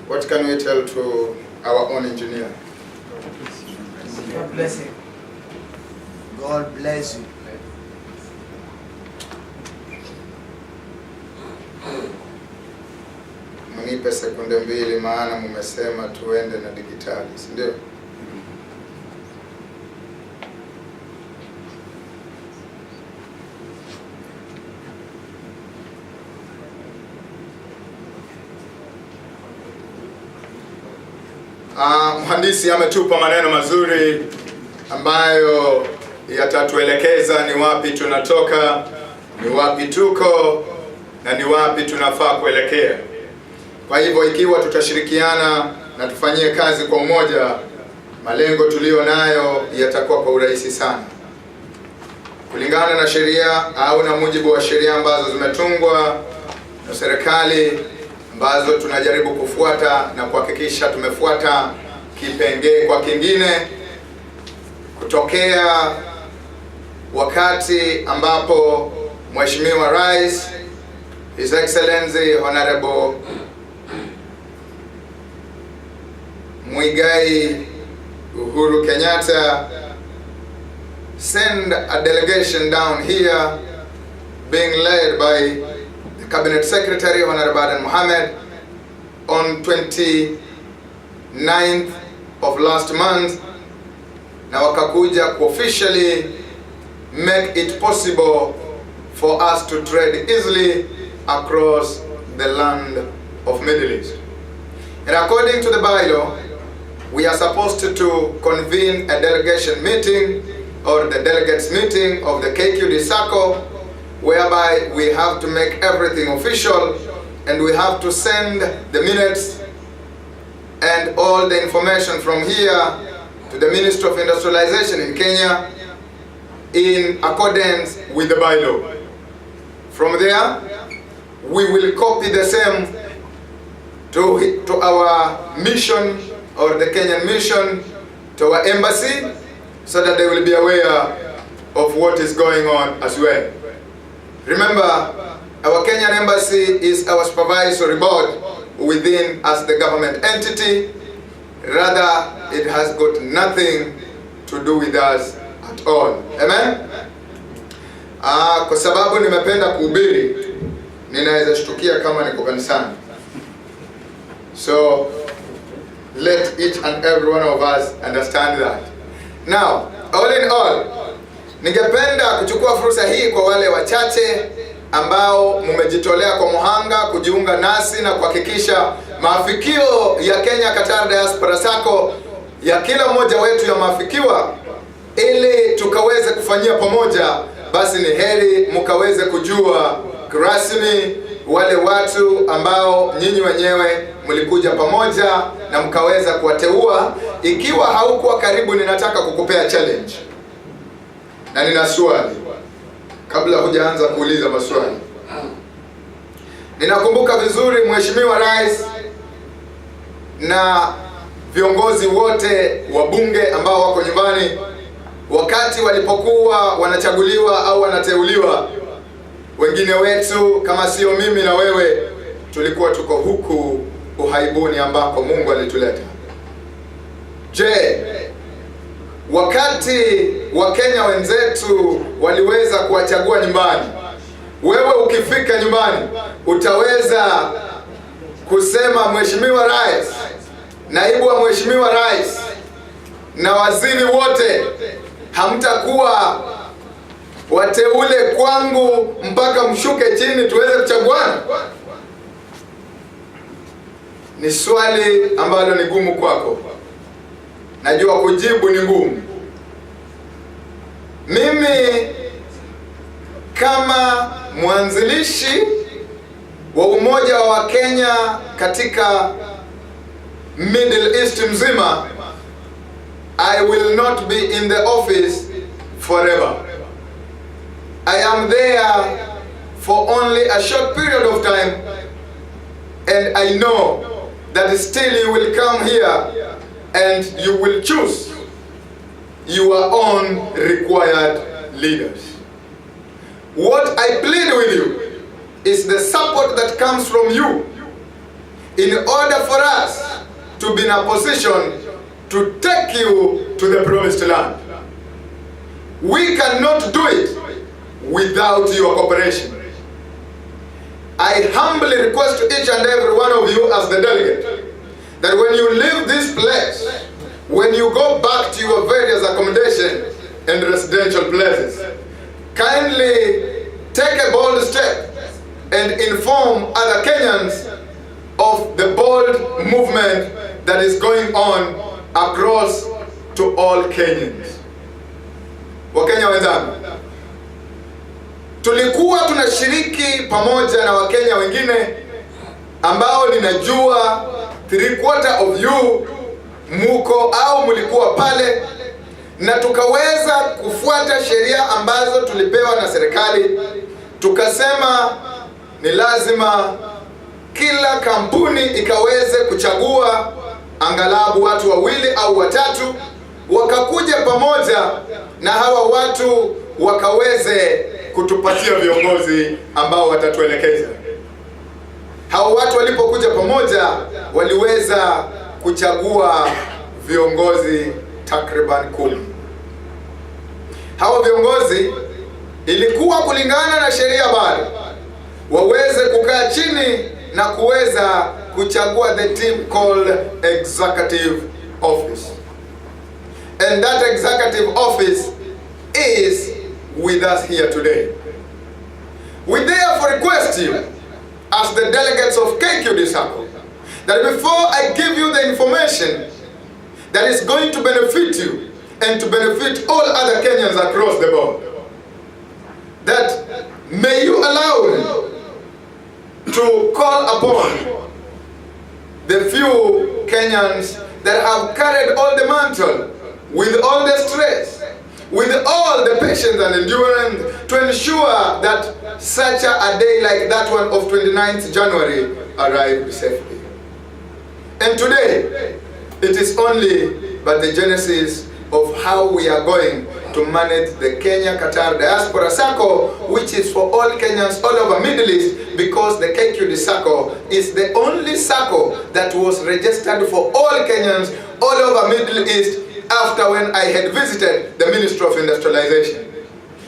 What can we tell to our own engineer? God bless you. God bless you. Mnipe sekunde mbili maana mumesema tuende na digitali, si ndio? Mhandisi ametupa maneno mazuri ambayo yatatuelekeza ni wapi tunatoka, ni wapi tuko na ni wapi tunafaa kuelekea. Kwa hivyo ikiwa tutashirikiana na tufanyie kazi kwa umoja, malengo tulio nayo yatakuwa kwa urahisi sana. Kulingana na sheria au na mujibu wa sheria ambazo zimetungwa na serikali, ambazo tunajaribu kufuata na kuhakikisha tumefuata kipengee kwa kingine, kutokea wakati ambapo Mheshimiwa Rais His Excellency Honorable Muigai Uhuru Kenyatta send a delegation down here being led by the Cabinet Secretary Honorable Adan Mohamed on 29th of last month, na wakakuja ku officially make it possible for us to trade easily across the land of Middle East. And according to the bylaw, we are supposed to convene a delegation meeting or the delegates meeting of the Kqdsacco, whereby we have to make everything official and we have to send the minutes and all the information from here to the Ministry of Industrialization in Kenya in accordance with the bylaw. From there, we will copy the same to our mission or the Kenyan mission, to our embassy, so that they will be aware of what is going on as well. Remember, our Kenyan embassy is our supervisory board within as the government entity. Rather, it has got nothing to do with us at all. Amen? Kwa sababu nimependa kuhubiri, ninaweza shtukia kama niko kanisani. So, let each and every one of us understand that. Now, all in all, ningependa kuchukua fursa hii kwa wale wachache ambao mmejitolea kwa muhanga kujiunga nasi na kuhakikisha maafikio ya Kenya Qatar Diaspora Sacco ya kila mmoja wetu ya maafikiwa, ili tukaweze kufanyia pamoja. Basi ni heri mkaweze kujua rasmi wale watu ambao nyinyi wenyewe mlikuja pamoja na mkaweza kuwateua. Ikiwa haukuwa karibu, ninataka kukupea challenge na nina swali kabla hujaanza kuuliza maswali. Ninakumbuka vizuri Mheshimiwa Rais na viongozi wote wa bunge ambao wako nyumbani, wakati walipokuwa wanachaguliwa au wanateuliwa, wengine wetu kama sio mimi na wewe tulikuwa tuko huku uhaibuni ambako Mungu alituleta. Je, wakati Wakenya wenzetu waliweza kuwachagua nyumbani, wewe ukifika nyumbani utaweza kusema Mheshimiwa Rais, naibu wa Mheshimiwa Rais na waziri wote hamtakuwa wateule kwangu mpaka mshuke chini tuweze kuchaguana? Ni swali ambalo ni gumu kwako. Najua kujibu ni ngumu. Mimi kama mwanzilishi wa umoja wa Wakenya katika Middle East mzima, I will not be in the office forever. I am there for only a short period of time, and I know that still you will come here and you will choose your own required leaders. What I plead with you is the support that comes from you in order for us to be in a position to take you to the promised land. We cannot do it without your cooperation. I humbly request to each and every one of you as the delegate that when you leave this place, when you go back to your various accommodation and residential places, kindly take a bold step and inform other Kenyans of the bold movement that is going on across to all Kenyans. Wakenya wenzangu, tulikuwa tunashiriki pamoja na Wakenya wengine ambao ninajua 3/4 of you muko au mulikuwa pale, na tukaweza kufuata sheria ambazo tulipewa na serikali. Tukasema ni lazima kila kampuni ikaweze kuchagua angalau watu 2 au 3 wakakuja pamoja, na hawa watu wakaweze kutupatia viongozi ambao watatuelekeza. Hawa watu walipokuja pamoja waliweza kuchagua viongozi takriban 10. Hawa viongozi ilikuwa kulingana na sheria bali waweze kukaa chini na kuweza kuchagua the team called executive office. And that executive office is with us here today. We therefore request you as the delegates of Kqdsacco that before I give you the information that is going to benefit you and to benefit all other Kenyans across the board, that may you allow me to call upon the few Kenyans that have carried all the mantle with all the stress, with all the patience and endurance to ensure that such a day like that one of 29th January arrived safely. And today, it is only but the genesis of how we are going to manage the Kenya-Qatar Kqdsacco, which is for all Kenyans all over Middle East, because the Kqdsacco is the only Sacco that was registered for all Kenyans all over Middle East after when I had visited the Ministry of Industrialization.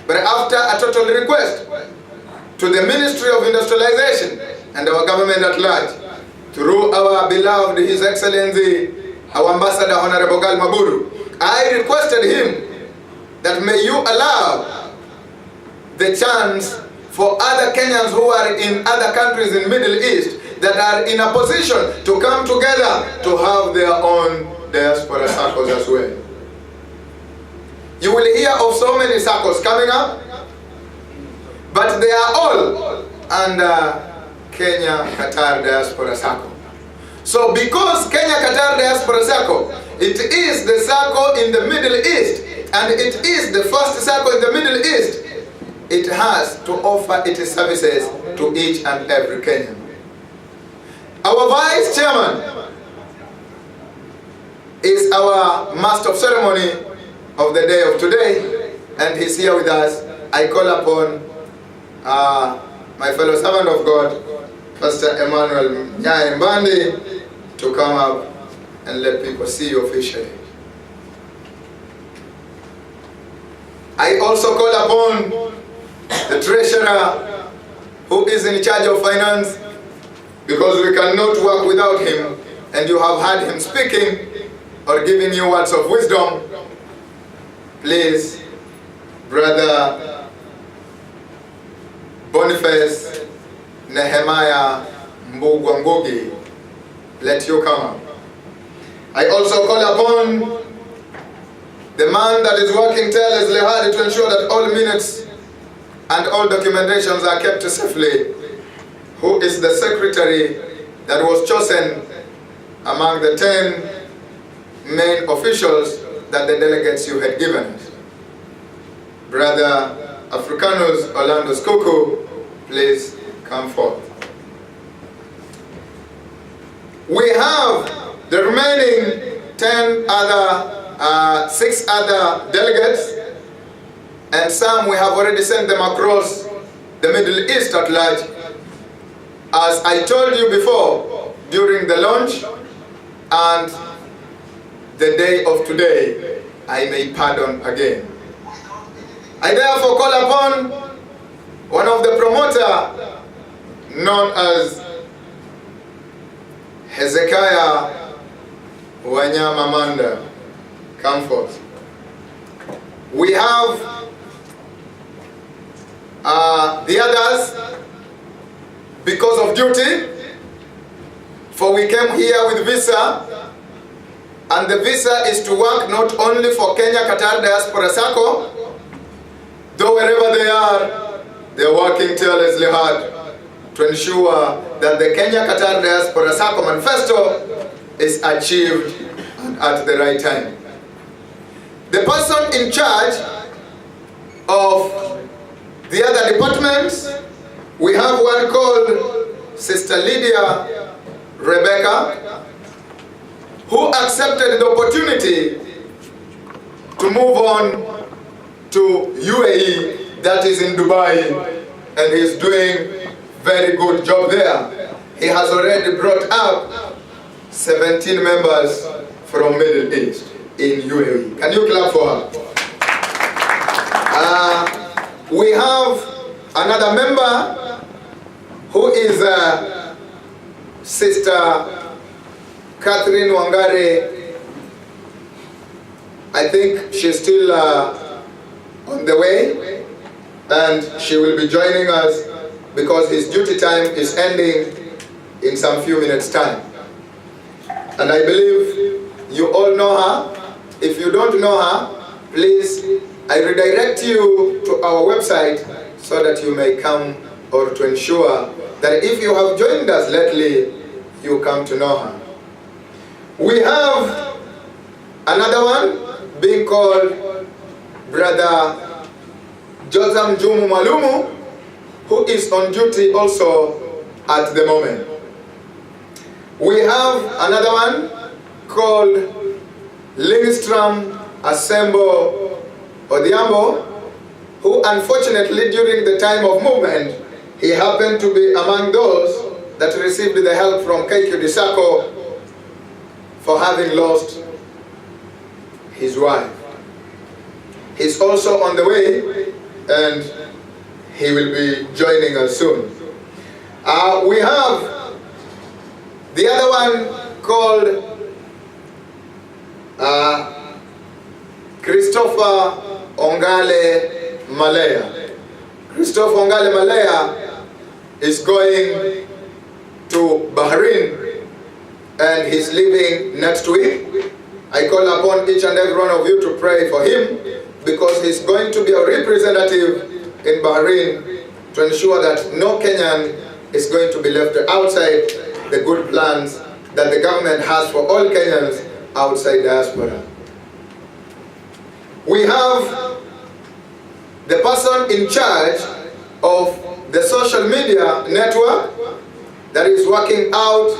But after a total request to the Ministry of Industrialization and our government at large, through our beloved His Excellency, our Ambassador Honorable Gal Maburu, I requested him that may you allow the chance for other Kenyans who are in other countries in Middle East that are in a position to come together to have their own diaspora circles as well. You will hear of so many circles coming up, but they are all under Kenya-Qatar Kqdsacco. So because Kenya-Qatar Kqdsacco, it is the circle in the Middle East, and it is the first circle in the Middle East, it has to offer its services to each and every Kenyan. Our Vice Chairman is our Master of Ceremony of the day of today, and he's here with us. I call upon my fellow servant of God, Pastor Emmanuel Mbandi, to come up and let people see you officially. I also call upon the treasurer who is in charge of finance, because we cannot work without him, and you have heard him speaking or giving you words of wisdom. Please, Brother Boniface Nehemiah Mbugwangugi, let you come up. I also call upon the man that is working tirelessly hard to ensure that all minutes and all documentations are kept safely, who is the secretary that was chosen among the 10 main officials that the delegates you had given us. Brother Africanus Orlando Skuku, please come forth. We have the remaining 6 other delegates, and some we have already sent them across the Middle East at large. As I told you before, during the launch, and the day of today, I may pardon again. I therefore call upon one of the promoter, known as Hezekiah Wanyamamanda. Come forth. We have the others because of duty, for we came here with visa, and the visa is to work not only for Kqdsacco, though wherever they are working tirelessly hard to ensure that the Kqdsacco manifesto is achieved at the right time. The person in charge of the other departments, we have one called Sister Lydia Rebecca, who accepted the opportunity to move on to UAE, that is in Dubai, and he's doing very good job there. He has already brought up 17 members from Middle East in UAE. Can you clap for her? We have another member who is Sister Catherine Wangare. I think she's still on the way, and she will be joining us because his duty time is ending in some few minutes time. And I believe you all know her. If you don't know her, please, I redirect you to our website so that you may come, or to ensure that if you have joined us lately, you come to know her. We have another one being called Brother Jotham Jumu Malumu, who is on duty also at the moment. We have another one called Lindstrom Asembo Odiambo, who unfortunately during the time of movement, he happened to be among those that received the help from Kqdsacco for having lost his wife. He's also on the way, and he will be joining us soon. We have the other one called Christopher Ongale Malaya. Christopher Ongale Malaya is going to Bahrain, and he's leaving next week. I call upon each and every one of you to pray for him, because he's going to be a representative in Bahrain to ensure that no Kenyan is going to be left outside the good plans that the government has for all Kenyans outside diaspora. We have the person in charge of the social media network that is working out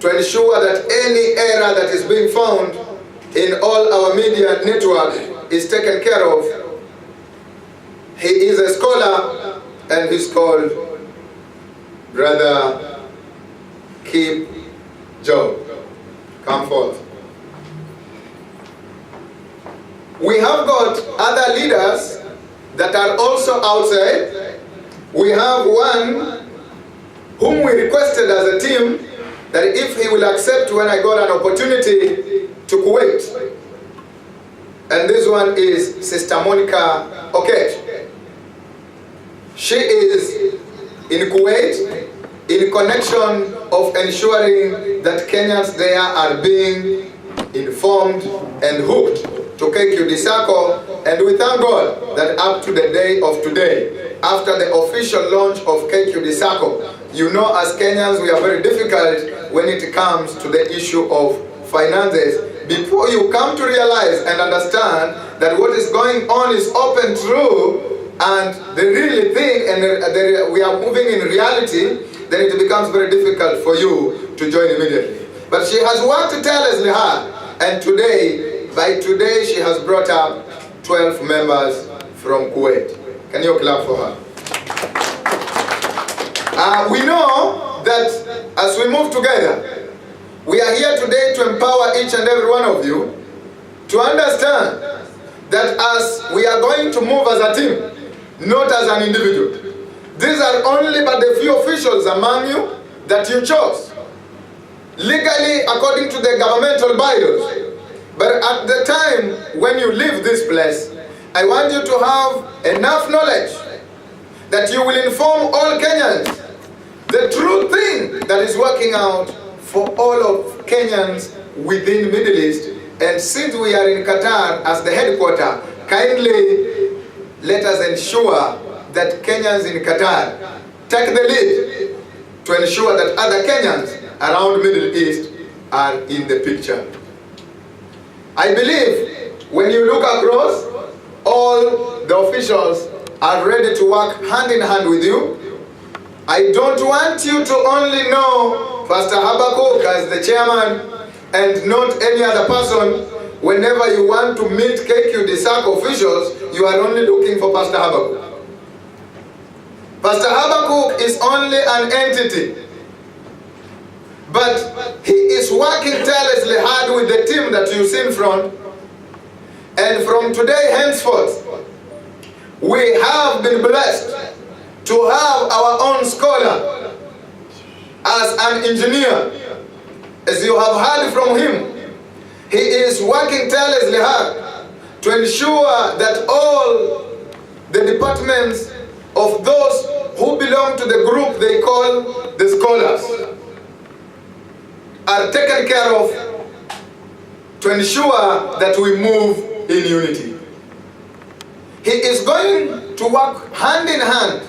to ensure that any error that is being found in all our media network is taken care of. He is a scholar, and he's called Brother Keep Joe. Come forth. We have got other leaders that are also outside. We have one whom we requested as a team that if he will accept when I got an opportunity to Kuwait. And this one is Sister Monica Okech. She is in Kuwait in connection of ensuring that Kenyans there are being informed and hooked to Kqdsacco, and we thank God that up to the day of today, after the official launch of Kqdsacco, you know as Kenyans we are very difficult when it comes to the issue of finances. Before you come to realize and understand that what is going on is open true and the real thing, and we are moving in reality, then it becomes very difficult for you to join immediately. But she has worked tirelessly hard, and today, by today, she has brought up 12 members from Kuwait. Can you clap for her? We know that as we move move together, we are here today to empower each and every one of you to understand that as we are going to move as a team, not as an individual. These are only but the few officials among you that you chose, legally according to the governmental bylaws. But at the time when you leave this place, I want you to have enough knowledge that you will inform all Kenyans the true thing that is working out for all of Kenyans within Middle East. And since we are in Qatar as the headquarter, kindly let us ensure that Kenyans in Qatar take the lead to ensure that other Kenyans around Middle East are in the picture. I believe when you look across, all the officials are ready to work hand in hand with you. I don't want you to only know Pastor Habakkuk as the chairman and not any other person. Whenever you want to meet Kqdsacco officials, you are only looking for Pastor Habakkuk. Pastor Habakkuk is only an entity, but he is working tirelessly hard with the team that you see in front. And from today henceforth, we have been blessed to have our own scholar as an engineer. As you have heard from him, he is working tirelessly hard to ensure that all the departments of those who belong to the group they call the scholars are taken care of, to ensure that we move in unity. He is going to work hand in hand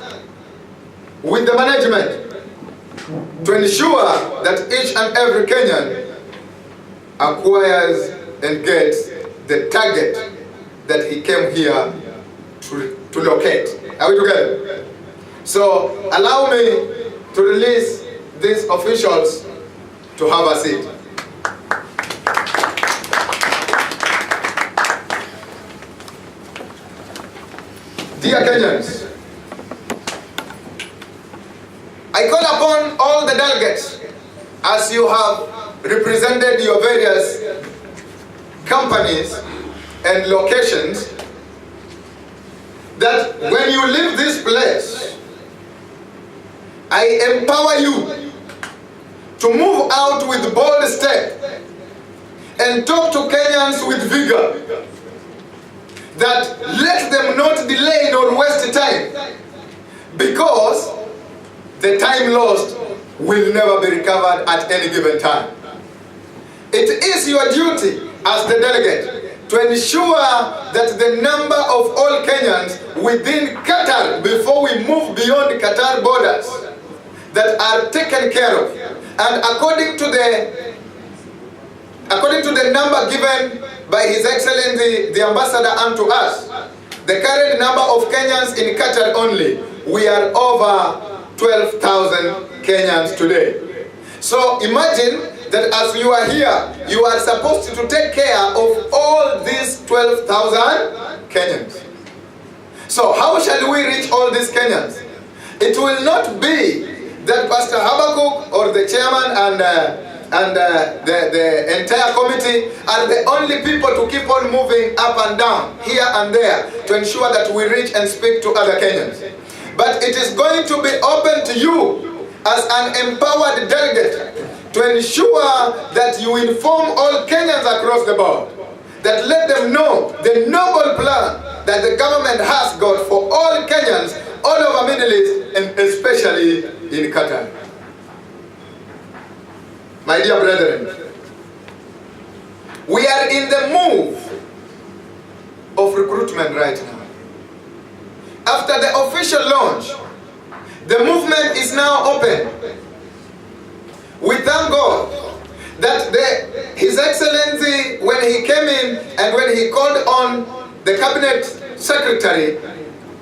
with the management to ensure that each and every Kenyan acquires and gets the target that he came here to locate. Are we together? So allow me to release these officials to have a seat. Dear Kenyans, I call upon all the delegates, as you have represented your various companies and locations, that when you leave this place, I empower you to move out with bold step and talk to Kenyans with vigor, that let them not delay nor waste time, because the time lost will never be recovered at any given time. It is your duty as the delegate to ensure that the number of all Kenyans within Qatar, before we move beyond Qatar borders, that are taken care of. And according to the number given by His Excellency the Ambassador unto us, the current number of Kenyans in Qatar only, we are over 12,000 Kenyans today. So imagine that as you are here, you are supposed to take care of all these 12,000 Kenyans. So how shall we reach all these Kenyans? It will not be that Pastor Habakkuk or the chairman and the entire committee are the only people to keep on moving up and down, here and there, to ensure that we reach and speak to other Kenyans. But it is going to be open to you as an empowered delegate to ensure that you inform all Kenyans across the board, that let them know the noble plan that the government has got for all Kenyans all over Middle East, and especially in Qatar. My dear brethren, we are in the move of recruitment right now. After the official launch, the movement is now open. We thank God that His Excellency, when he came in and when he called on the Cabinet Secretary,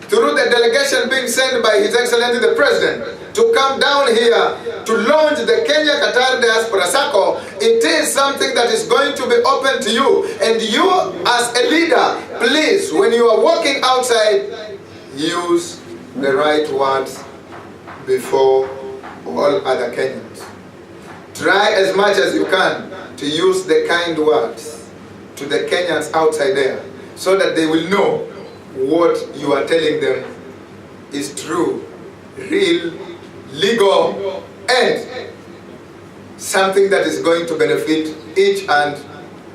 through the delegation being sent by His Excellency the President, to come down here to launch the Kenya-Qatar Kqdsacco, it is something that is going to be open to you. And you, as a leader, please, when you are walking outside, use the right words before all other Kenyans. Try as much as you can to use the kind words to the Kenyans outside there, so that they will know what you are telling them is true, real, legal, and something that is going to benefit each and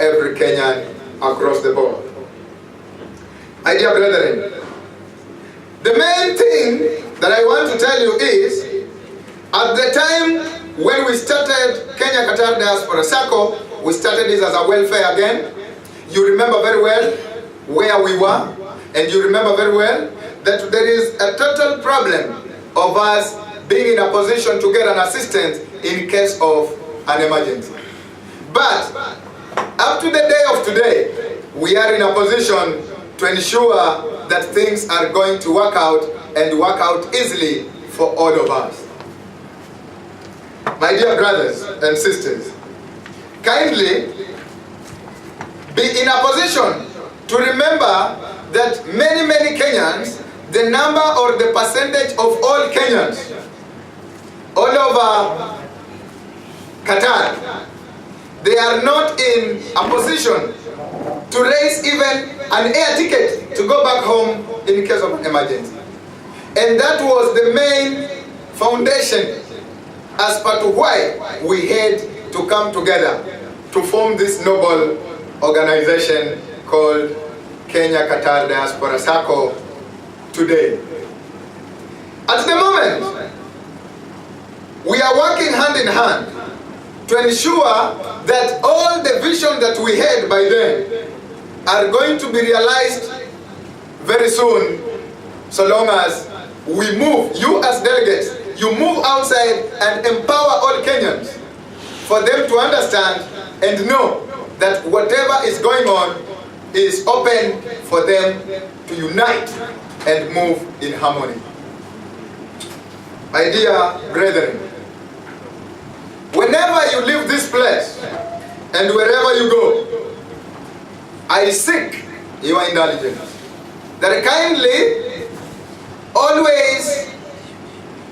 every Kenyan across the board. My dear brethren, the main thing that I want to tell you is, at the time when we started Kqdsacco Delegates, we started this as a welfare again. You remember very well where we were, and you remember very well that there is a total problem of us being in a position to get an assistance in case of an emergency. But up to the day of today, we are in a position to ensure that things are going to work out, and work out easily for all of us. My dear brothers and sisters, kindly be in a position to remember that many Kenyans, the number or the percentage of all Kenyans all over Qatar, they are not in a position to raise even an air ticket to go back home in case of an emergency. And that was the main foundation as per to why we had to come together to form this noble organization called Kqdsacco today. At the moment, we are working hand in hand to ensure that all the vision that we had by then are going to be realized very soon, so long as we move, you as delegates, you move outside and empower all Kenyans for them to understand and know that whatever is going on is open for them to unite and move in harmony. My dear brethren, whenever you leave this place and wherever you go, I seek your indulgence that kindly always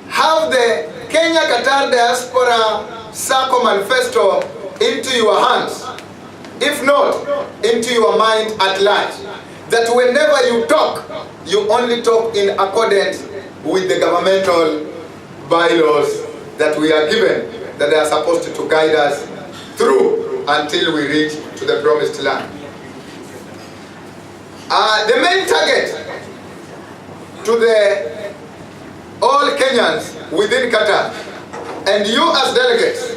have the Kenya Qatar Diaspora Sacco Manifesto into your hands, if not into your mind at large, that whenever you talk, you only talk in accordance with the governmental bylaws that we are given, that they are supposed to guide us through until we reach to the promised land. The main target to the all Kenyans within Qatar and you as delegates,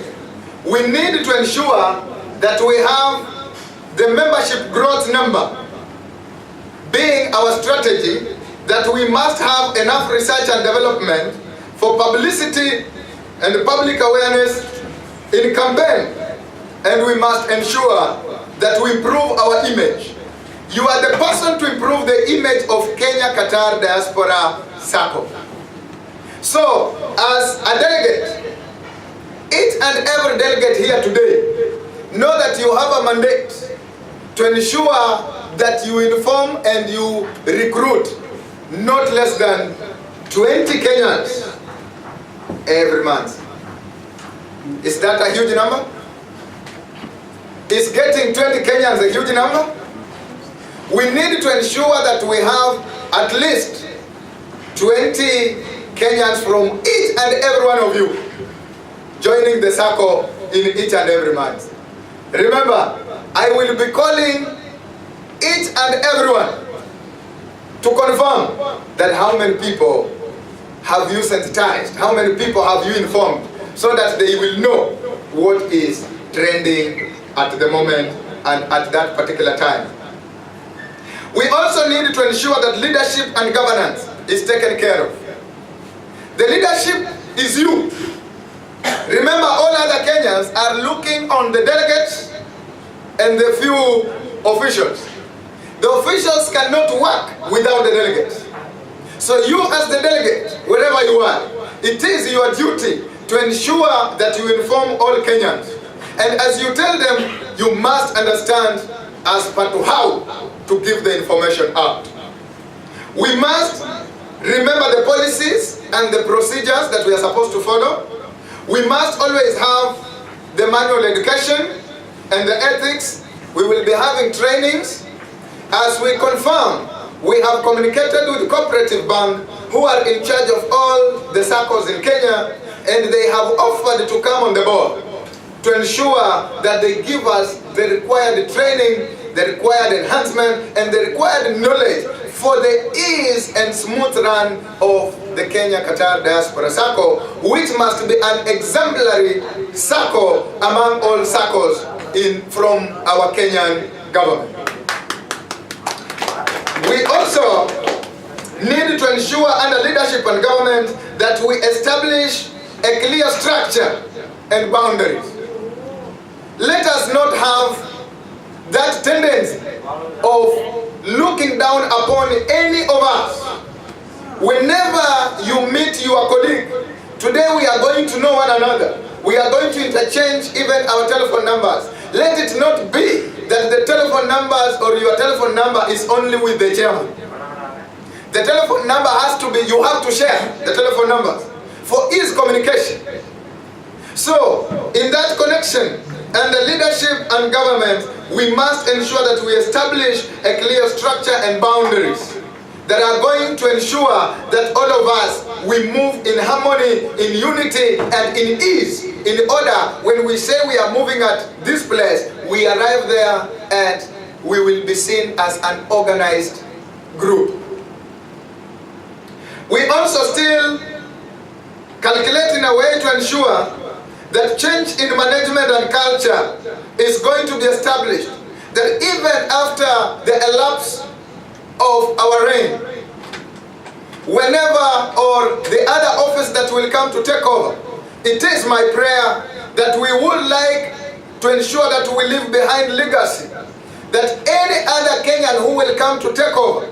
we need to ensure that we have the membership growth number being our strategy, that we must have enough research and development for publicity and public awareness in campaign, and we must ensure that we improve our image. You are the person to improve the image of Kenya Qatar Diaspora Sacco. So, as a delegate, each and every delegate here today, know that you have a mandate to ensure that you inform and you recruit not less than 20 Kenyans every month. Is that a huge number? Is getting 20 Kenyans a huge number? We need to ensure that we have at least 20 Kenyans from each and every one of you joining the Sacco in each and every month. Remember, I will be calling each and everyone to confirm that how many people have you sensitized, how many people have you informed, so that they will know what is trending at the moment and at that particular time. We also need to ensure that leadership and governance is taken care of. The leadership is you. Remember, all other Kenyans are looking on the delegates and the few officials. The officials cannot work without the delegates. So you as the delegate, wherever you are, it is your duty to ensure that you inform all Kenyans. And as you tell them, you must understand as per to how to give the information out. We must remember the policies and the procedures that we are supposed to follow. We must always have the manual education and the ethics. We will be having trainings. As we confirm, we have communicated with Cooperative Bank, who are in charge of all the SACCOs in Kenya, and they have offered to come on the board to ensure that they give us the required training, the required enhancement, and the required knowledge for the ease and smooth run of the Kenya-Qatar Diaspora SACCO, which must be an exemplary SACCO among all SACCOs from our Kenyan government. We also need to ensure under leadership and government that we establish a clear structure and boundaries. Let us not have that tendency of looking down upon any of us. Whenever you meet your colleague, today we are going to know one another. We are going to interchange even our telephone numbers. Let it not be that the telephone numbers or your telephone number is only with the chairman. The telephone number has to be, you have to share the telephone numbers for ease communication. So, in that connection, and the leadership and government, we must ensure that we establish a clear structure and boundaries that are going to ensure that all of us, we move in harmony, in unity, and in ease. In order, when we say we are moving at this place, we arrive there and we will be seen as an organized group. We also still calculate in a way to ensure that change in management and culture is going to be established. That even after the elapse of our reign, whenever or the other office that will come to take over, it is my prayer that we would like to ensure that we leave behind legacy. That any other Kenyan who will come to take over,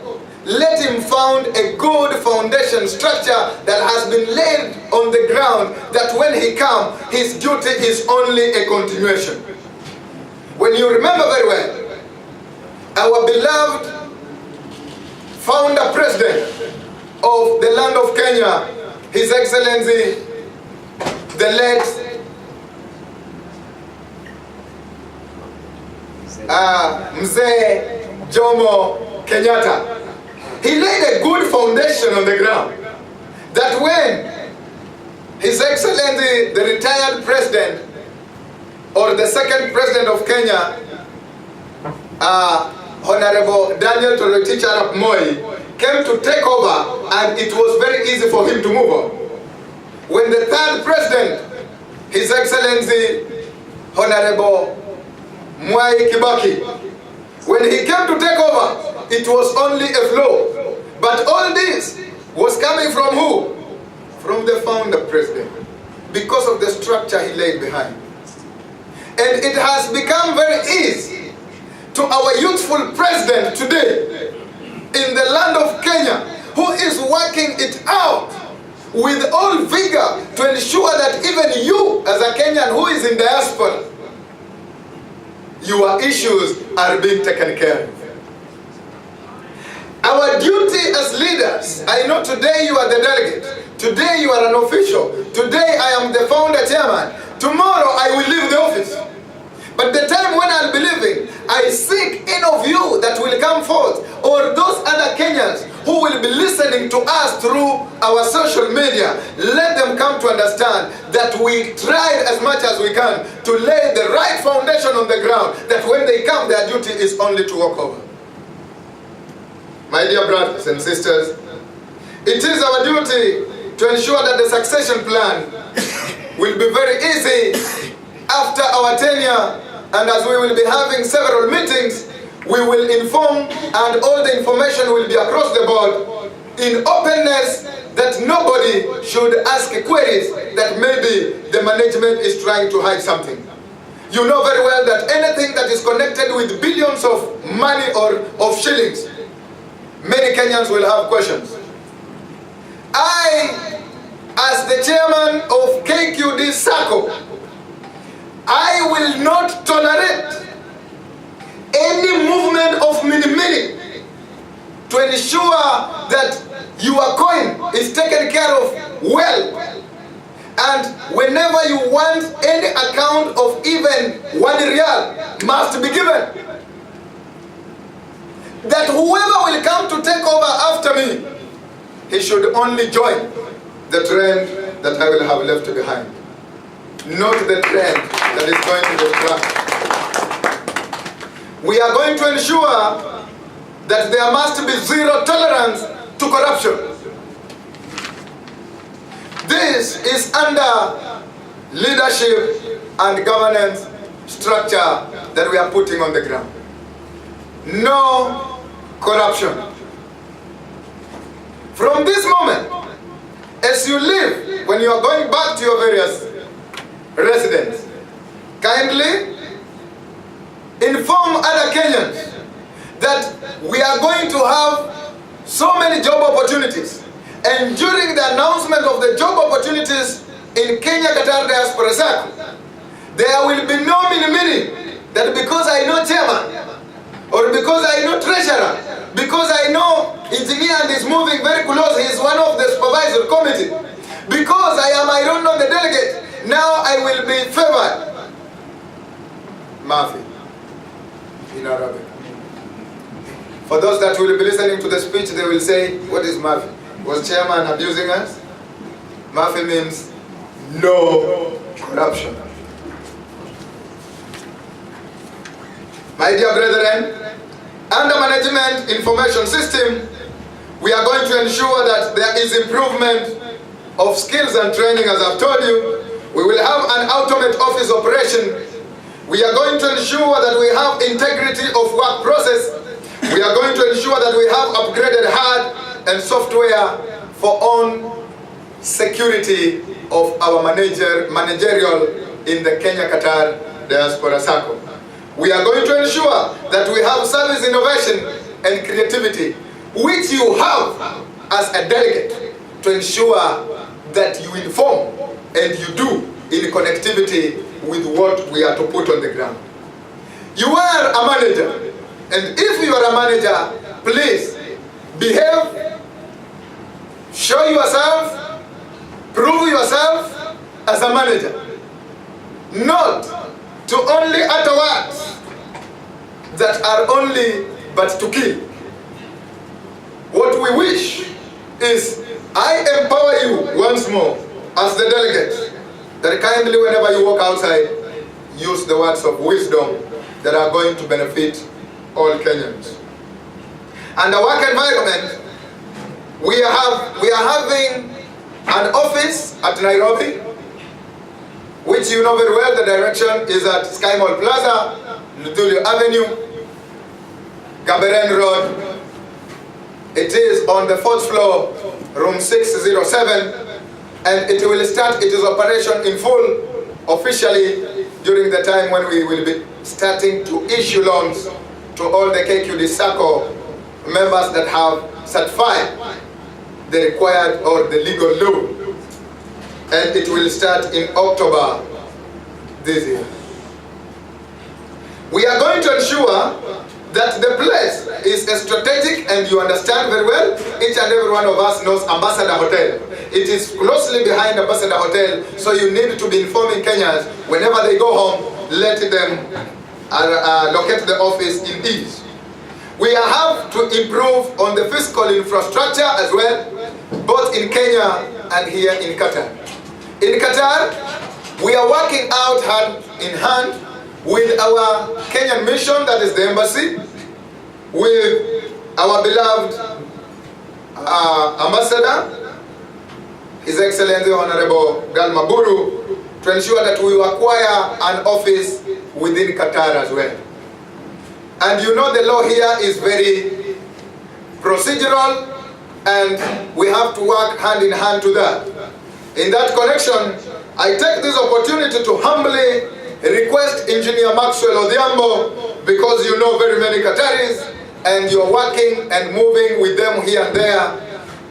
let him found a good foundation structure that has been laid on the ground, that when he comes, his duty is only a continuation. When you remember very well, our beloved founder president of the land of Kenya, His Excellency, the late Mzee Jomo Kenyatta, he laid a good foundation on the ground, that when His Excellency, the retired president, or the second president of Kenya, Honorable Daniel Toroitich Arap Moi, came to take over, and it was very easy for him to move on. When the third president, His Excellency, Honorable Mwai Kibaki, when he came to take over, it was only a flow. But all this was coming from who? From the founder president, because of the structure he laid behind. And it has become very easy to our youthful president today in the land of Kenya, who is working it out with all vigor to ensure that even you, as a Kenyan who is in diaspora, your issues are being taken care of. Our duty as leaders, I know today you are the delegate, today you are an official, today I am the founder chairman, tomorrow I will leave the office. But the time when I'll be leaving, I seek any of you that will come forth, or those other Kenyans who will be listening to us through our social media, let them come to understand that we tried as much as we can to lay the right foundation on the ground, that when they come, their duty is only to walk over. My dear brothers and sisters, it is our duty to ensure that the succession plan will be very easy after our tenure, and as we will be having several meetings, we will inform, and all the information will be across the board in openness, that nobody should ask queries that maybe the management is trying to hide something. You know very well that anything that is connected with billions of money or of shillings, many Kenyans will have questions. I, as the chairman of Kqdsacco, I will not tolerate any movement of mini to ensure that your coin is taken care of well. And whenever you want any account account of even 1 riyal must be given. That whoever will come to take over after me, he should only join the trend that I will have left behind, not the trend that is going to the front. We are going to ensure that there must be zero tolerance to corruption. This is under leadership and governance structure that we are putting on the ground. No corruption. From this moment, as you leave, when you are going back to your various residents, kindly inform other Kenyans that we are going to have so many job opportunities. And during the announcement of the job opportunities in Kqdsacco Delegates, there will be no meaning that because I know chairman, or because I know treasurer, because I know engineer and is moving very close, he is one of the supervisory committee, because I don't know the delegate, now I will be favored. Mafi in Arabic. For those that will be listening to the speech, they will say, what is Mafi? Was chairman abusing us? Mafi means no corruption. My dear brethren, under management information system, we are going to ensure that there is improvement of skills and training, as I've told you. We will have an automated office operation. We are going to ensure that we have integrity of work process. We are going to ensure that we have upgraded hard and software for own security of our managerial in the Kqdsacco. We are going to ensure that we have service innovation and creativity, which you have as a delegate, to ensure that you inform and you do in connectivity with what we are to put on the ground. You are a manager, and if you are a manager, please behave, show yourself, prove yourself as a manager, not to only utter words that are only but to kill. What we wish is, I empower you once more as the delegate, that kindly whenever you walk outside, use the words of wisdom that are going to benefit all Kenyans. And the work environment, we are having an office at Nairobi, which you know very well. The direction is at Sky Mall Plaza, Lutulio Avenue, Gaberen Road. It is on the 4th floor, room 607, and it will start its operation in full officially during the time when we will be starting to issue loans to all the Kqdsacco members that have certified the required or the legal loan. And it will start in October this year. We are going to ensure that the place is strategic, and you understand very well, each and every one of us knows Ambassador Hotel. It is closely behind Ambassador Hotel, so you need to be informing Kenyans whenever they go home, let them locate the office in ease. We have to improve on the fiscal infrastructure as well, both in Kenya and here in Qatar. In Qatar, we are working out hand in hand with our Kenyan mission, that is the embassy, with our beloved ambassador, His Excellency Honorable Galmaburu, to ensure that we acquire an office within Qatar as well. And you know the law here is very procedural, and we have to work hand in hand to that. In that connection, I take this opportunity to humbly request Engineer Maxwell Odhiambo, because you know very many Qataris and you're working and moving with them here and there.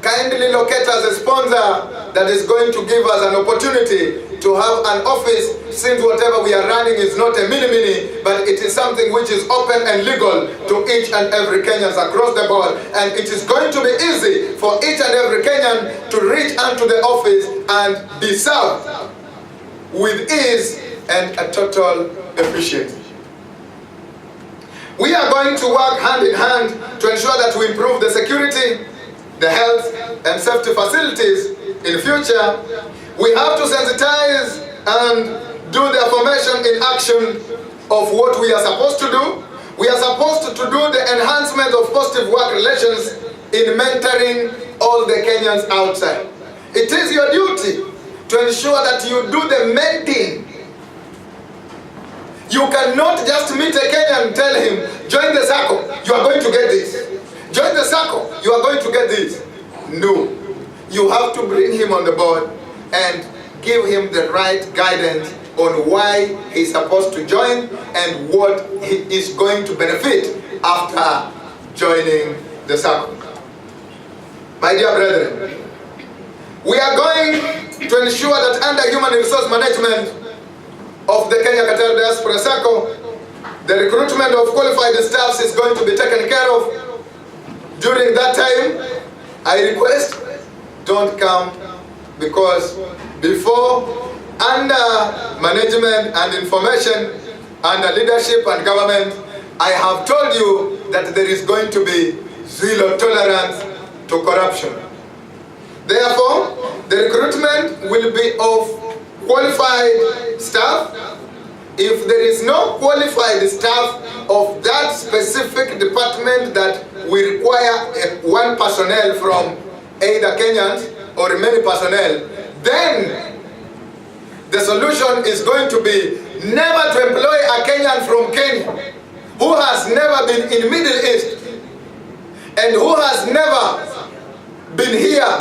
Kindly locate us a sponsor that is going to give us an opportunity to have an office, since whatever we are running is not a mini-mini, but it is something which is open and legal to each and every Kenyan across the board. And it is going to be easy for each and every Kenyan to reach onto the office and be served with ease and a total efficiency. We are going to work hand in hand to ensure that we improve the security, the health and safety facilities in future. We have to sensitize and do the affirmation in action of what we are supposed to do. We are supposed to do the enhancement of positive work relations in mentoring all the Kenyans outside. It is your duty to ensure that you do the mentoring. You cannot just meet a Kenyan and tell him, join the Sacco, you are going to get this. Join the Sacco, you are going to get this. No. You have to bring him on the board and give him the right guidance on why he's supposed to join and what he is going to benefit after joining the Sacco. My dear brethren, we are going to ensure that under human resource management of the Kqdsacco Sacco, the recruitment of qualified staffs is going to be taken care of. During that time, I request, don't come, because before, under management and information, under leadership and government, I have told you that there is going to be zero tolerance to corruption. Therefore, the recruitment will be of qualified staff. If there is no qualified staff of that specific department that we require one personnel from either Kenyans or many personnel, then the solution is going to be never to employ a Kenyan from Kenya who has never been in Middle East and who has never been here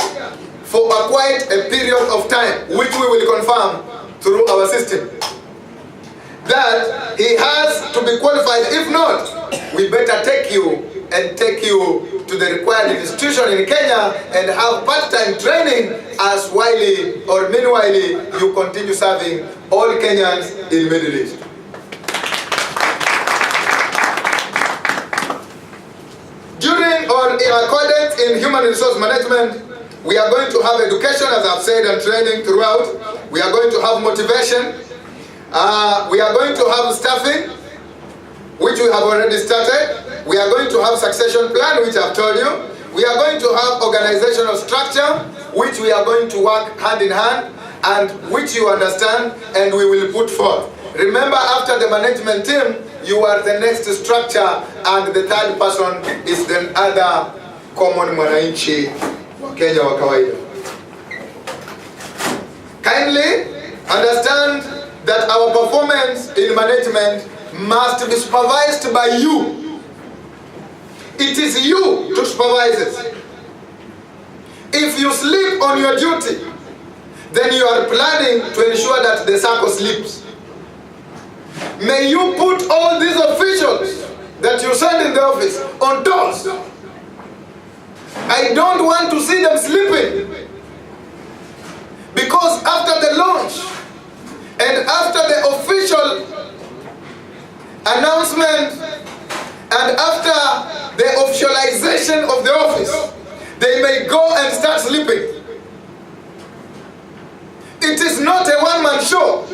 for quite a period of time, which we will confirm through our system, that he has to be qualified. If not, we better take you to the required institution in Kenya and have part-time training as meanwhile you continue serving all Kenyans in Middle East. During or in accordance in human resource management, we are going to have education, as I've said, and training throughout. We are going to have motivation. We are going to have staffing, which we have already started. We are going to have succession plan, which I've told you. We are going to have organizational structure, which we are going to work hand in hand, and which you understand, and we will put forth. Remember, after the management team, you are the next structure, and the third person is the other common mwananchi wa Kenya wa kawaida. Kindly understand that our performance in management must be supervised by you. It is you to supervise it. If you sleep on your duty, then you are planning to ensure that the Sacco sleeps. May you put all these officials that you send in the office on toes. I don't want to see them sleeping. Because after the launch and after the official announcement and after the officialization of the office, they may go and start sleeping. It is not a one-man show.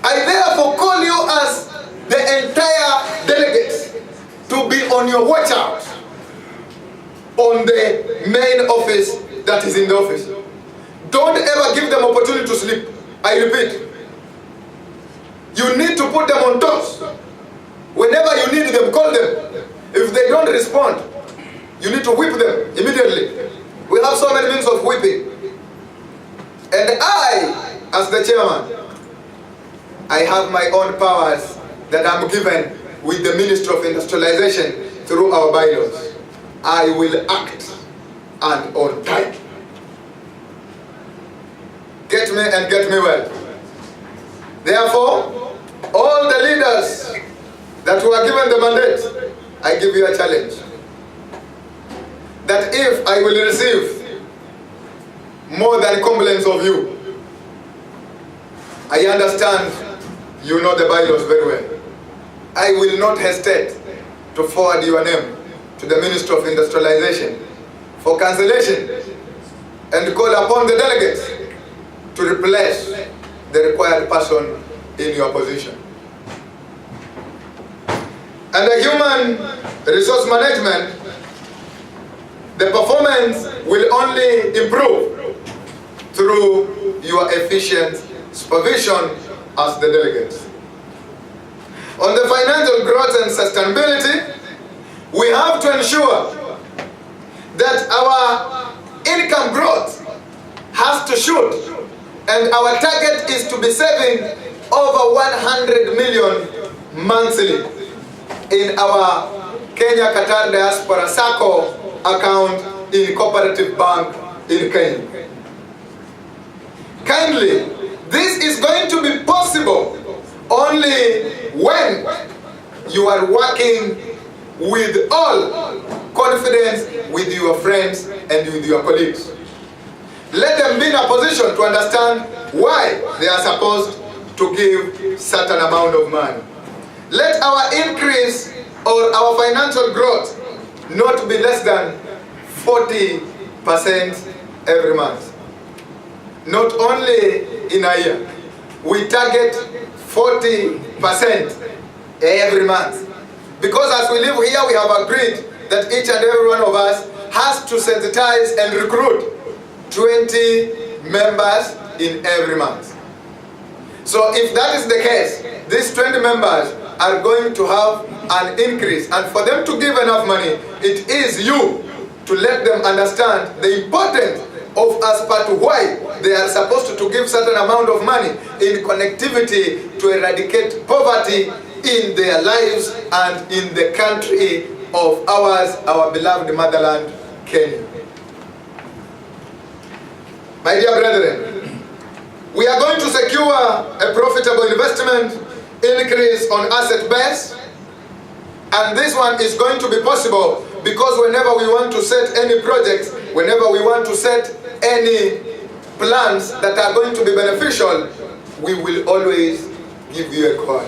I therefore call you as the entire delegates to be on your watch out on the main office that is in the office. Don't ever give them opportunity to sleep. I repeat, you need to put them on toes. Whenever you need them, call them. If they don't respond, you need to whip them immediately. We have so many means of whipping. And I, as the chairman, I have my own powers that I'm given with the Ministry of Industrialization through our bylaws. I will act and on time. Get me and get me well. Therefore, all the leaders that were given the mandate, I give you a challenge. That if I will receive more than compliments of you, I understand you know the bylaws very well. I will not hesitate to forward your name to the Ministry of Industrialization for cancellation and call upon the delegates to replace the required person in your position. And the human resource management, the performance will only improve through your efficient supervision as the delegates. On the financial growth and sustainability, we have to ensure that our income growth has to shoot, and our target is to be saving over 100 million monthly in our Kenya Qatar Diaspora Sacco account in Cooperative Bank in Kenya. Kindly, this is going to be possible only when you are working with all confidence with your friends and with your colleagues. Let them be in a position to understand why they are supposed to give certain amount of money. Let our increase or our financial growth not be less than 40% every month. Not only in a year. We target 40% every month. Because as we live here, we have agreed that each and every one of us has to sensitize and recruit 20 members in every month. So if that is the case, these 20 members are going to have an increase, and for them to give enough money, it is you to let them understand the importance of as part of why they are supposed to give certain amount of money in connectivity to eradicate poverty in their lives and in the country of ours, our beloved motherland, Kenya. My dear brethren, we are going to secure a profitable investment increase on asset base, and this one is going to be possible because whenever we want to set any projects, whenever we want to set any plans that are going to be beneficial, we will always give you a call.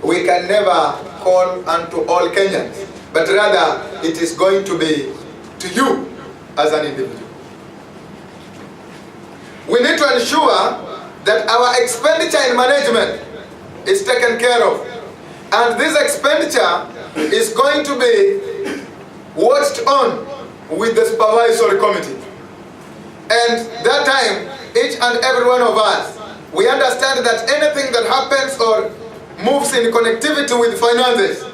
We can never call unto all Kenyans, but rather it is going to be to you as an individual. We need to ensure that our expenditure in management is taken care of. And this expenditure is going to be watched on with the supervisory committee. And that time, each and every one of us, we understand that anything that happens or moves in connectivity with finances,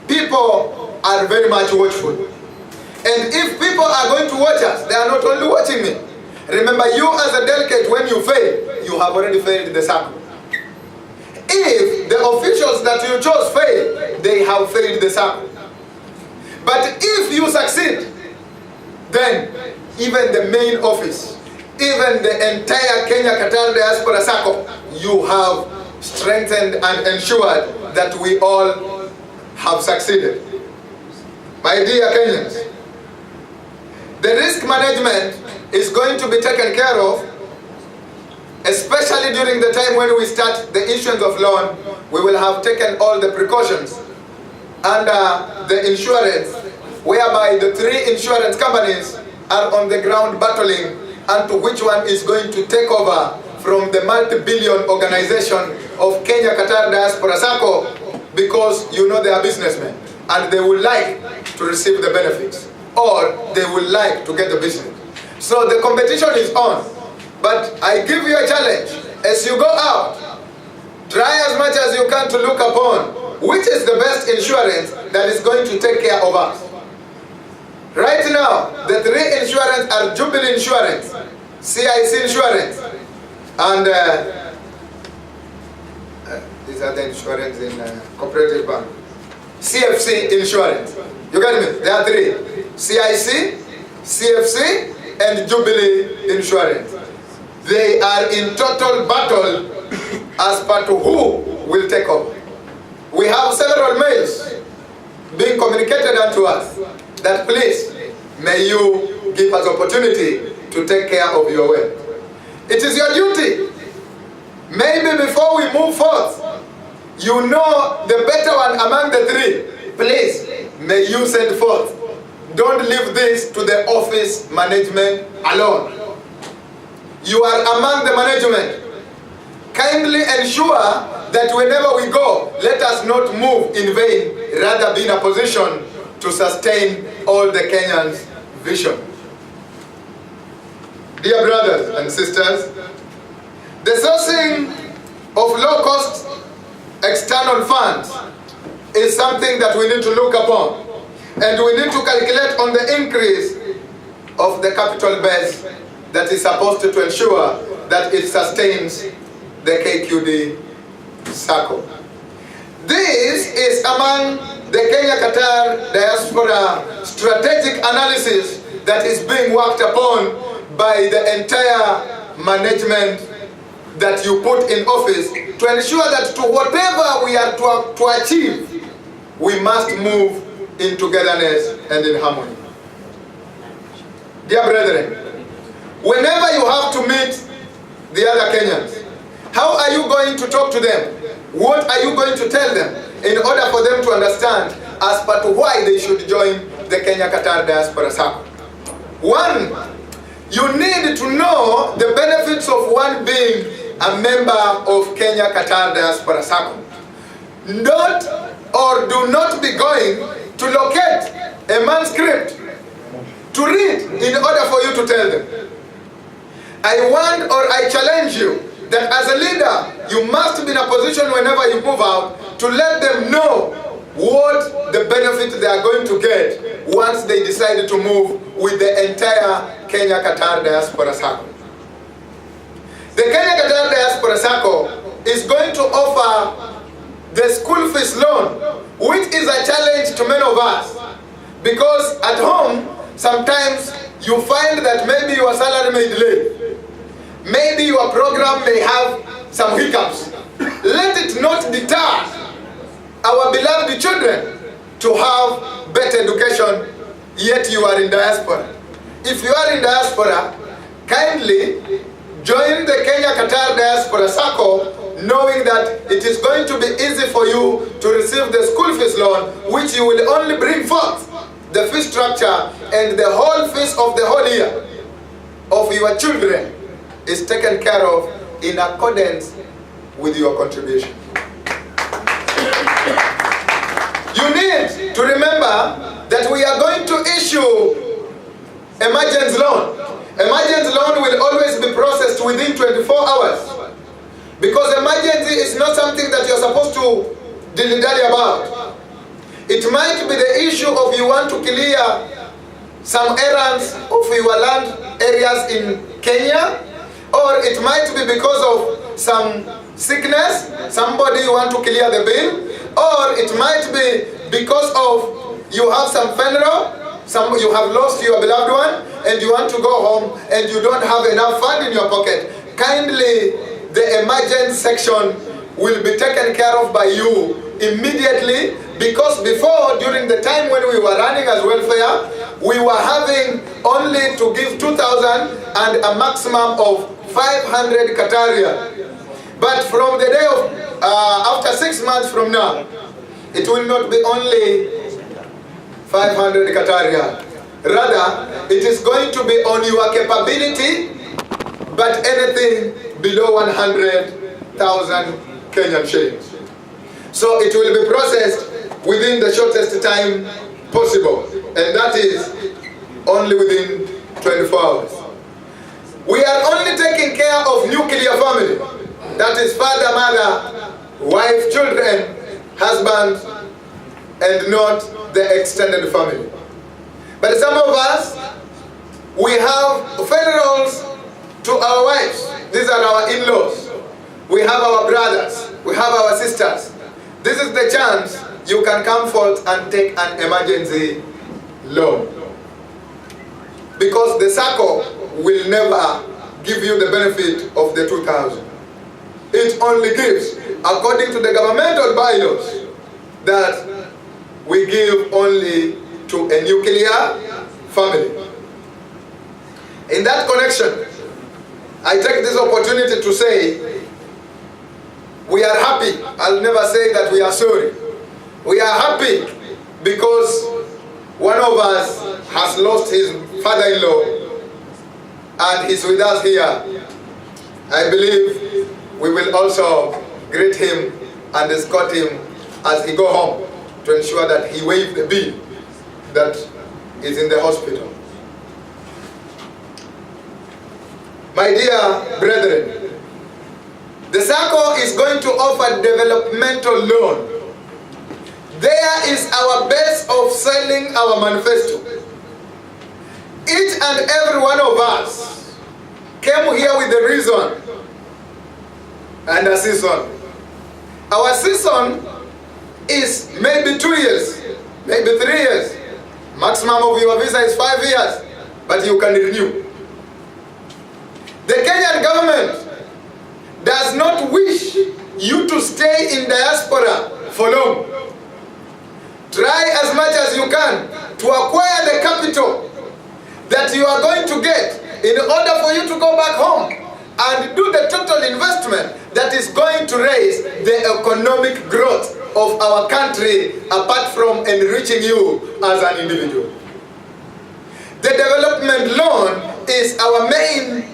people are very much watchful. And if people are going to watch us, they are not only watching me. Remember, you as a delegate, when you fail, you have already failed the circle. If the officials that you chose fail, they have failed the circle. But if you succeed, then even the main office, even the entire Kenya Qatar Diaspora Sacco, you have strengthened and ensured that we all have succeeded. My dear Kenyans, the risk management is going to be taken care of, especially during the time when we start the issuance of loan. We will have taken all the precautions under the insurance, whereby the 3 insurance companies are on the ground battling unto which one is going to take over from the multi-billion organization of Kenya Qatar Diaspora Sacco, because you know they are businessmen and they would like to receive the benefits, or they would like to get the business. So the competition is on. But I give you a challenge. As you go out, try as much as you can to look upon which is the best insurance that is going to take care of us. Right now, the 3 insurance are Jubilee Insurance, CIC Insurance, and these are the insurance in Cooperative Bank. CFC Insurance. You get me? There are 3. CIC, CFC, and Jubilee Insurance. They are in total battle as per to who will take over. We have several mails being communicated unto us that please, may you give us opportunity to take care of your wealth. It is your duty. Maybe before we move forth, you know the better one among the 3. Please, may you send forth. Don't leave this to the office management alone. You are among the management. kindly ensure that whenever we go, let us not move in vain, rather be in a position to sustain all the Kenyans' vision. Dear brothers and sisters, the sourcing of low-cost external funds is something that we need to look upon, and we need to calculate on the increase of the capital base that is supposed to ensure that it sustains the Kqdsacco. This is among the Kenya-Qatar diaspora strategic analysis that is being worked upon by the entire management that you put in office to ensure that to whatever we are to achieve, we must move in togetherness and in harmony. Dear brethren, whenever you have to meet the other Kenyans, how are you going to talk to them? What are you going to tell them in order for them to understand as per to why they should join the Kenya-Qatar Diaspora Circle? One, you need to know the benefits of one being a member of Kenya-Qatar Diaspora Circle. Not or do not be going to locate a manuscript to read in order for you to tell them. I want or I challenge you that as a leader, you must be in a position whenever you move out to let them know what the benefit they are going to get once they decide to move with the entire Kenya-Qatar Diaspora Circle. The Kenya-Qatar Diaspora Circle is going to offer the school fees loan, which is a challenge to many of us, because at home sometimes you find that maybe your salary may delay, maybe your program may have some hiccups. Let it not deter our beloved children to have better education, yet you are in diaspora. If you are in diaspora, kindly join the Kenya-Qatar Diaspora Circle, knowing that it is going to be easy for you to receive the school fees loan, which you will only bring forth the fee structure, and the whole fees of the whole year of your children is taken care of in accordance with your contribution. You need to remember that we are going to issue emergency loan. Emergency loan will always be processed within 24 hours. Because emergency is not something that you're supposed to dilly-dally about. It might be the issue of you want to clear some errands of your land areas in Kenya, or it might be because of some sickness, somebody you want to clear the bill, or it might be because of you have some funeral, you have lost your beloved one, and you want to go home and you don't have enough fund in your pocket. Kindly, the emergency section will be taken care of by you immediately, because before, during the time when we were running as welfare, we were having only to give 2,000 and a maximum of 500 Qataria. But from the day of, after 6 months from now, it will not be only 500 Qataria. Rather, it is going to be on your capability, but anything below 100,000 Kenyan shillings. So it will be processed within the shortest time possible, and that is only within 24 hours. We are only taking care of nuclear family, that is father, mother, wife, children, husband, and not the extended family. But some of us, we have funerals to our wives. These are our in-laws. We have our brothers. We have our sisters. This is the chance you can come forth and take an emergency loan. Because the SACCO will never give you the benefit of the 2,000. It only gives, according to the governmental bylaws, that we give only to a nuclear family. In that connection, I take this opportunity to say, we are happy. I'll never say that we are sorry. We are happy because one of us has lost his father-in-law and he's with us here. I believe we will also greet him and escort him as he go home to ensure that he waives the bill that is in the hospital. My dear brethren, the Sacco is going to offer developmental loan. There is our base of selling our manifesto. Each and every one of us came here with a reason and a season. Our season is maybe 2 years, maybe 3 years. Maximum of your visa is 5 years, but you can renew. The Kenyan government does not wish you to stay in diaspora for long. Try as much as you can to acquire the capital that you are going to get in order for you to go back home and do the total investment that is going to raise the economic growth of our country apart from enriching you as an individual. The development loan is our main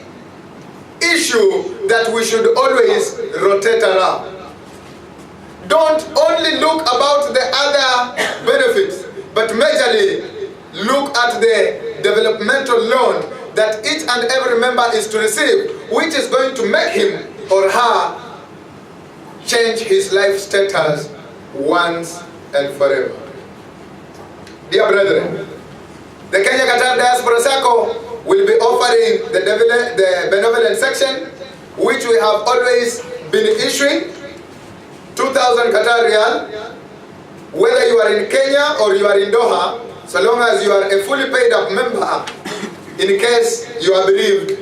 issue that we should always rotate around. Don't only look about the other benefits, but majorly look at the developmental loan that each and every member is to receive, which is going to make him or her change his life status once and forever. Dear brethren, the Kqdsacco Diaspora will be offering the benevolent section, which we have always been issuing, 2,000 Qatar Riyal, whether you are in Kenya or you are in Doha, so long as you are a fully paid up member. In case you are bereaved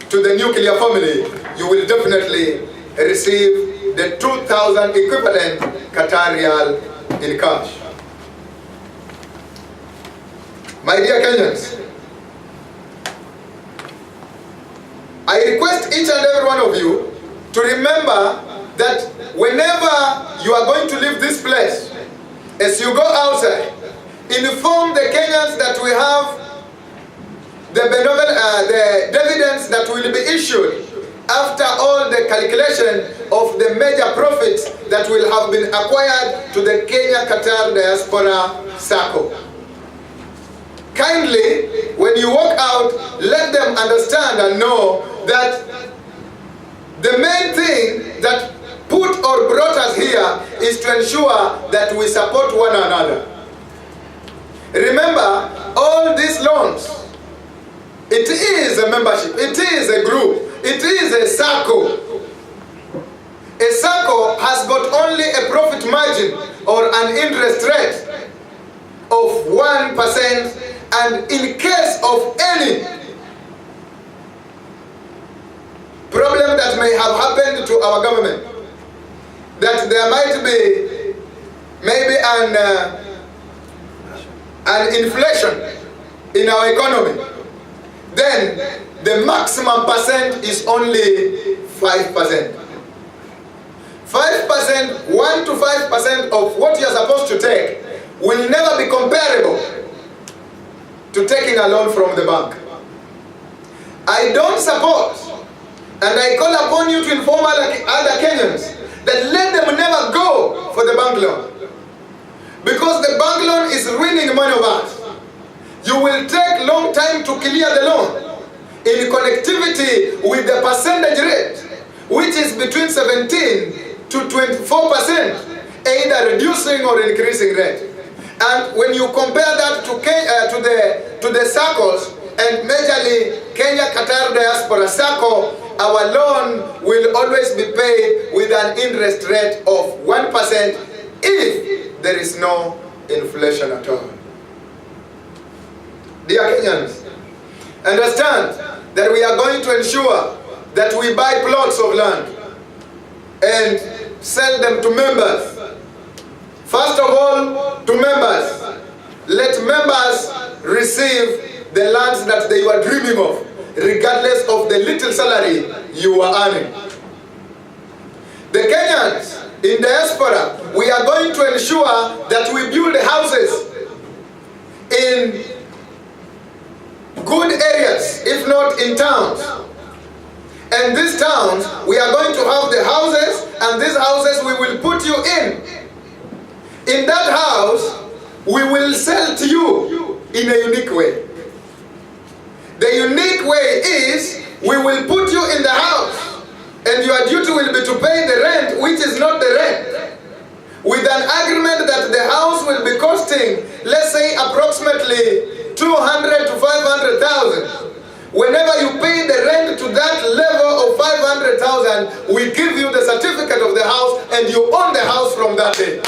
to the nuclear family, you will definitely receive the 2,000 equivalent Qatar Riyal in cash. My dear Kenyans, I request each and every one of you to remember that whenever you are going to leave this place, as you go outside, inform the Kenyans that we have the dividends that will be issued after all the calculation of the major profits that will have been acquired to the Kenya-Qatar Diaspora Sacco. Kindly, when you walk out, let them understand and know that the main thing that put or brought us here is to ensure that we support one another. Remember, all these loans, it is a membership, it is a group, it is a Sacco. A Sacco has got only a profit margin or an interest rate of 1%, and in case of any problem that may have happened to our government, that there might be maybe an inflation in our economy, then the maximum percent is only 5%. 5%, 1 to 5% of what you are supposed to take will never be comparable to taking a loan from the bank. I don't support, and I call upon you to inform other Kenyans that let them never go for the bank loan, because the bank loan is ruining many of us. You will take long time to clear the loan in connectivity with the percentage rate, which is between 17 to 24%, either reducing or increasing rate. And when you compare that to the Saccos, and majorly Kenya-Qatar Diaspora Sacco, our loan will always be paid with an interest rate of 1% if there is no inflation at all. Dear Kenyans, understand that we are going to ensure that we buy plots of land and sell them to members. First of all, to members. Let members receive the lands that they were dreaming of, regardless of the little salary you were earning. The Kenyans in diaspora, we are going to ensure that we build houses in good areas, if not in towns. And these towns, we are going to have the houses, and these houses we will put you in. In that house, we will sell to you in a unique way. The unique way is, we will put you in the house, and your duty will be to pay the rent, which is not the rent, with an agreement that the house will be costing, let's say, approximately 200 to 500,000. Whenever you pay the rent to that level of 500,000, we give you the certificate of the house, and you own the house from that day.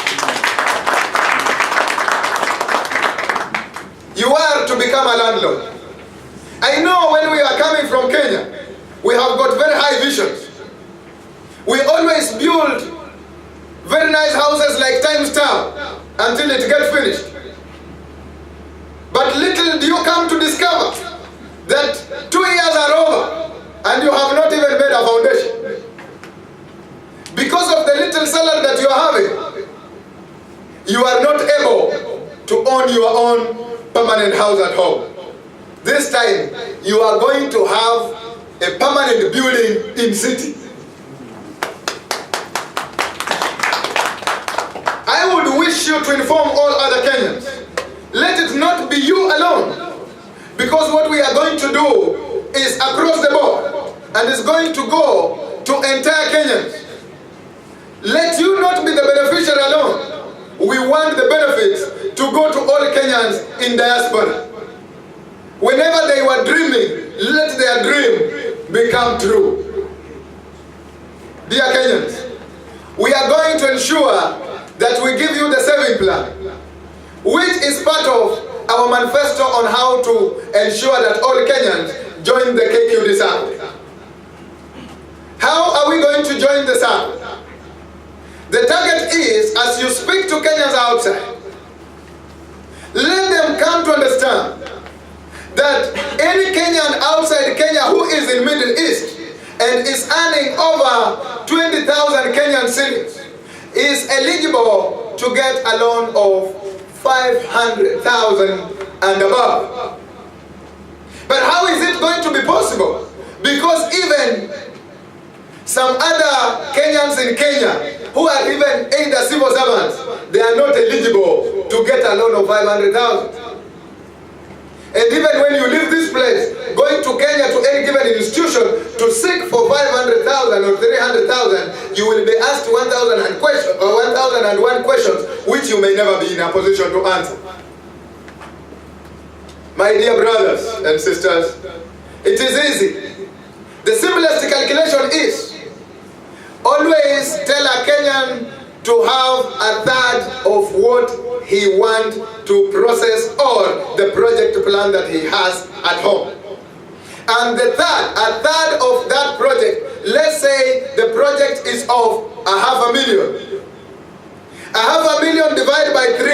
You are to become a landlord. I know when we are coming from Kenya, we have got very high visions. We always build very nice houses like Times Tower until it gets finished. But little do you come to discover that 2 years are over and you have not even made a foundation. Because of the little salary that you are having, you are not able to own your own permanent house at home. This time, you are going to have a permanent building in city. I would wish you to inform all other Kenyans. Let it not be you alone. Because what we are going to do is across the board, and is going to go to entire Kenyans. Let you not be the beneficiary alone. We want the benefits to go to all Kenyans in diaspora. Whenever they were dreaming, let their dream become true. Dear Kenyans, we are going to ensure that we give you the saving plan, which is part of our manifesto on how to ensure that all Kenyans join the Kqdsacco. How are we going to join the SACCO? The target is, as you speak to Kenyans outside, let them come to understand that any Kenyan outside Kenya who is in Middle East and is earning over 20,000 Kenyan cedis is eligible to get a loan of 500,000 and above. But how is it going to be possible? Because even some other Kenyans in Kenya who are even either civil servants, they are not eligible to get a loan of 500,000. And even when you leave this place, going to Kenya to any given institution to seek for 500,000 or 300,000, you will be asked 1,001 questions which you may never be in a position to answer. My dear brothers and sisters, it is easy. The simplest calculation is always tell a Kenyan to have a third of what he wants to process or the project plan that he has at home. And a third of that project, let's say the project is of 500,000. 500,000 divided by 3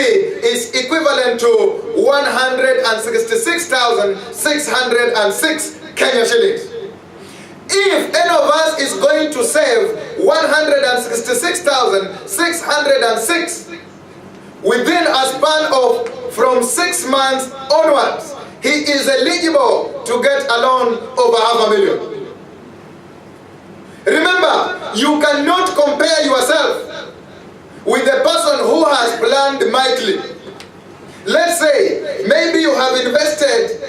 is equivalent to 166,606 Kenya shillings. If any of us is going to save 166,606 within a span of from 6 months onwards, he is eligible to get a loan over 500,000. Remember, you cannot compare yourself with the person who has planned mightily. Let's say, maybe you have invested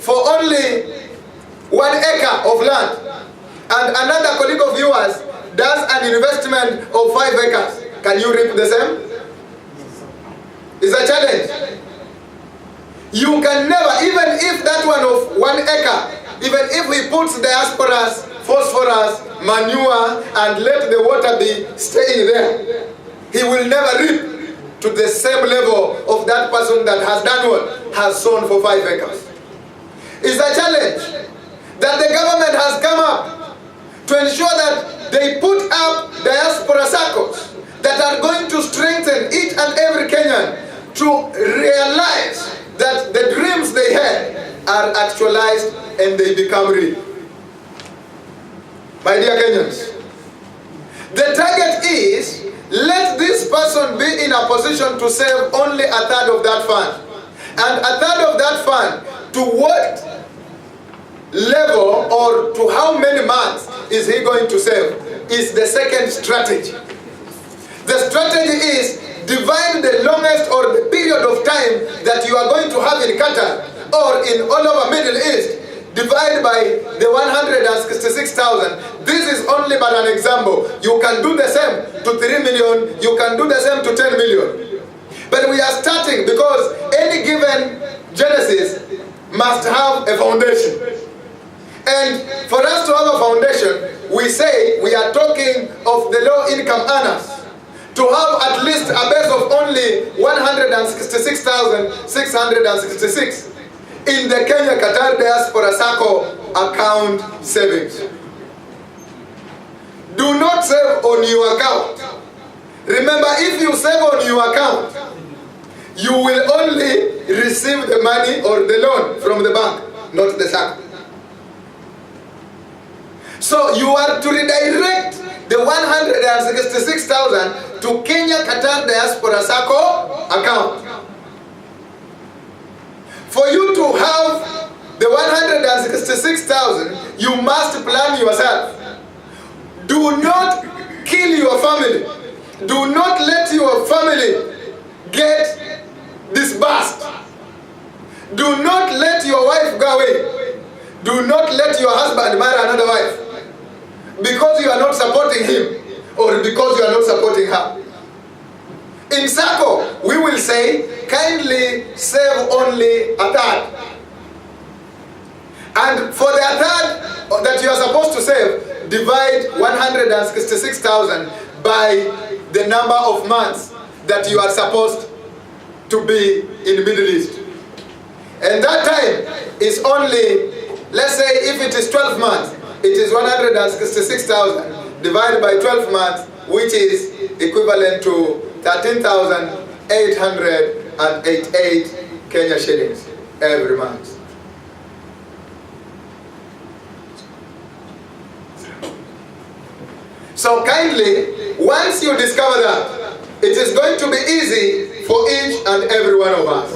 for only 1 acre of land, and another colleague of yours does an investment of 5 acres. Can you reap the same? It's a challenge. You can never, even if that one of 1 acre, even if he puts diasporas, phosphorus, manure, and let the water be staying there, he will never reap to the same level of that person that has done what? Has sown for 5 acres. It's a challenge that the government has come up to ensure that they put up diaspora circles that are going to strengthen each and every Kenyan to realize that the dreams they had are actualized and they become real. My dear Kenyans, the target is, let this person be in a position to save only a third of that fund, and a third of that fund to what? level or to how many months is he going to save is the second strategy. The strategy is divide the longest or the period of time that you are going to have in Qatar or in all over Middle East, divide by the 166,000. This is only but an example. You can do the same to 3 million, you can do the same to 10 million. But we are starting because any given Genesis must have a foundation. And for us to have a foundation, we say we are talking of the low income earners to have at least a base of only 166,666 in the Kenya Kqdsacco account savings. Do not save on your account. Remember, if you save on your account, you will only receive the money or the loan from the bank, not the SACCO. So you are to redirect the 166,000 to Kenya Kqdsacco account. For you to have the 166,000, you must plan yourself. Do not kill your family. Do not let your family get disbursed. Do not let your wife go away. Do not let your husband marry another wife because you are not supporting him or because you are not supporting her. In SACCO, we will say, kindly save only a third. And for the third that you are supposed to save, divide 166,000 by the number of months that you are supposed to be in the Middle East. And that time is only, let's say if it is 12 months, it is 166,000 divided by 12 months, which is equivalent to 13,888 Kenya shillings every month. So kindly, once you discover that, it is going to be easy for each and every one of us.